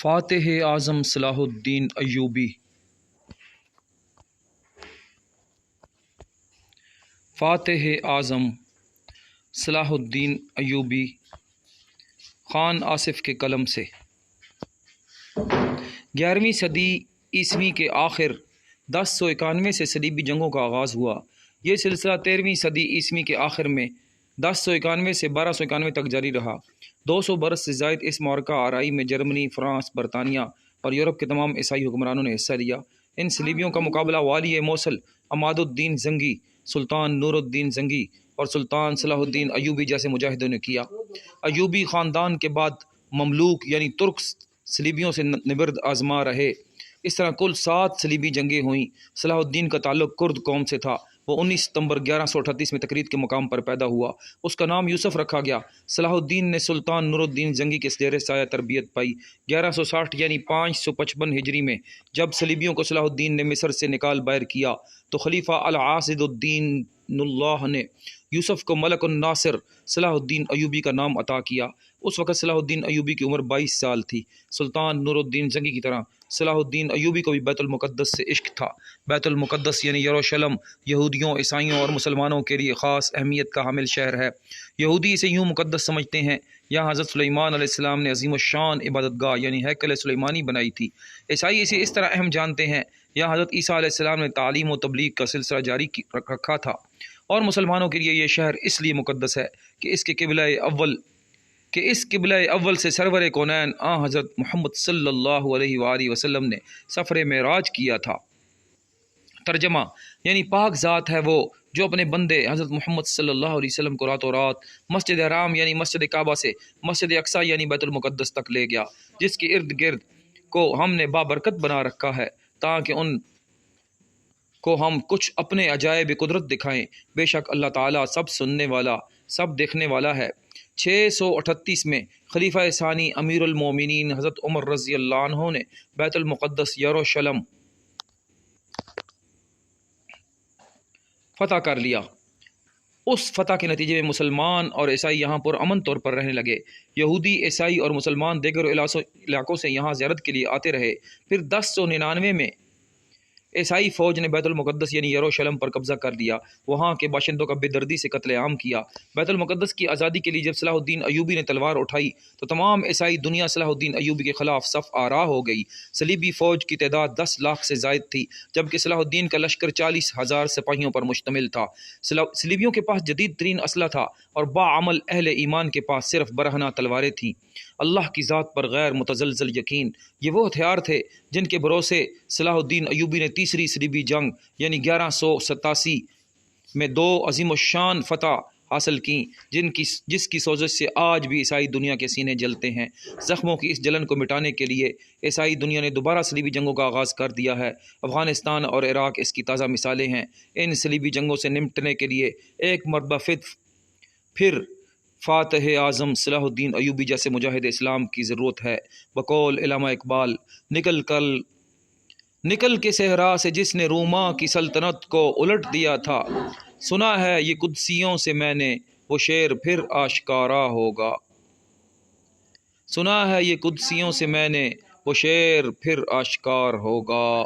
فاتح اعظم صلاح الدین ایوبی۔ فاتح اعظم صلاح الدین ایوبی خان آصف کے قلم سے 11ویں صدی عیسوی کے آخر 1091 سے صلیبی جنگوں کا آغاز ہوا۔ یہ سلسلہ 13ویں صدی عیسوی کے آخر میں 1091 سے 1291 تک جاری رہا۔ 200 برس سے زائد اس معرکہ آرائی میں جرمنی، فرانس، برطانیہ اور یورپ کے تمام عیسائی حکمرانوں نے حصہ لیا۔ ان صلیبیوں کا مقابلہ والی موصل عماد الدین زنگی، سلطان نور الدین زنگی اور سلطان صلاح الدین ایوبی جیسے مجاہدوں نے کیا۔ ایوبی خاندان کے بعد مملوک یعنی ترک صلیبیوں سے نبرد آزما رہے۔ اس طرح کل 7 صلیبی جنگیں ہوئیں۔ صلاح الدین کا تعلق کرد قوم سے تھا۔ وہ 19 ستمبر 1138 میں تکریت کے مقام پر پیدا ہوا۔ اس کا نام یوسف رکھا گیا۔ صلاح الدین نے سلطان نور الدین زنگی کے زیر سایہ تربیت پائی۔ 1160 یعنی 555 ہجری میں جب صلیبیوں کو صلاح الدین نے مصر سے نکال باہر کیا تو خلیفہ العاصد الدین اللہ نے یوسف کو ملک الناصر صلاح الدین ایوبی کا نام عطا کیا۔ اس وقت صلاح الدین ایوبی کی عمر 22 سال تھی۔ سلطان نور الدین زنگی کی طرح صلاح الدین ایوبی کو بھی بیت المقدس سے عشق تھا۔ بیت المقدس یعنی یروشلم یہودیوں، عیسائیوں اور مسلمانوں کے لیے خاص اہمیت کا حامل شہر ہے۔ یہودی اسے یوں مقدس سمجھتے ہیں۔ یہاں حضرت سلیمان علیہ السلام نے عظیم الشان عبادت گاہ یعنی ہیکل سلیمانی بنائی تھی۔ عیسائی اسے اس طرح اہم جانتے ہیں۔ یہاں حضرت عیسیٰ علیہ السلام نے تعلیم و تبلیغ کا سلسلہ جاری رکھا تھا، اور مسلمانوں کے لیے یہ شہر اس لیے مقدس ہے کہ اس قبلہ اول سے سرور کونین حضرت محمد صلی اللہ علیہ وآلہ وسلم نے سفر معراج کیا تھا۔ ترجمہ یعنی پاک ذات ہے وہ جو اپنے بندے حضرت محمد صلی اللہ علیہ وسلم کو راتوں رات مسجد حرام یعنی مسجد کعبہ سے مسجد اقصیٰ یعنی بیت المقدس تک لے گیا، جس کے ارد گرد کو ہم نے بابرکت بنا رکھا ہے تاکہ ان کو ہم کچھ اپنے عجائب قدرت دکھائیں۔ بے شک اللہ تعالیٰ سب سننے والا، سب دیکھنے والا ہے۔ 638 میں خلیفہ ثانی امیر المومنین حضرت عمر رضی اللہ عنہ نے بیت المقدس یروشلم فتح کر لیا۔ اس فتح کے نتیجے میں مسلمان اور عیسائی یہاں پر امن طور پر رہنے لگے۔ یہودی، عیسائی اور مسلمان دیگر علاقوں سے یہاں زیارت کے لیے آتے رہے۔ پھر 1099 میں عیسائی فوج نے بیت المقدس یعنی یروشلم پر قبضہ کر لیا۔ وہاں کے باشندوں کا بے دردی سے قتل عام کیا۔ بیت المقدس کی آزادی کے لیے جب صلاح الدین ایوبی نے تلوار اٹھائی تو تمام عیسائی دنیا صلاح الدین ایوبی کے خلاف صف آرا ہو گئی۔ صلیبی فوج کی تعداد 10 لاکھ سے زائد تھی، جبکہ صلاح الدین کا لشکر 40,000 سپاہیوں پر مشتمل تھا۔ صلیبیوں کے پاس جدید ترین اسلحہ تھا اور باعمل اہل ایمان کے پاس صرف برہنہ تلواریں تھیں۔ اللہ کی ذات پر غیر متزلزل یقین، یہ وہ ہتھیار تھے جن کے بھروسے صلاح الدین ایوبی نے تیسری صلیبی جنگ یعنی 1187 میں 2 عظیم الشان فتح حاصل کیں، جس کی سوزش سے آج بھی عیسائی دنیا کے سینے جلتے ہیں۔ زخموں کی اس جلن کو مٹانے کے لیے عیسائی دنیا نے دوبارہ صلیبی جنگوں کا آغاز کر دیا ہے۔ افغانستان اور عراق اس کی تازہ مثالیں ہیں۔ ان صلیبی جنگوں سے نمٹنے کے لیے ایک مرتبہ پھر فاتح اعظم صلاح الدین ایوبی جیسے مجاہد اسلام کی ضرورت ہے۔ بقول علامہ اقبال، نکل کے صحرا سے جس نے روما کی سلطنت کو الٹ دیا تھا، سنا ہے یہ قدسیوں سے میں نے وہ شعر پھر آشکارا ہوگا۔ سنا ہے یہ قدسیوں سے میں نے وہ شعر پھر آشکار ہوگا۔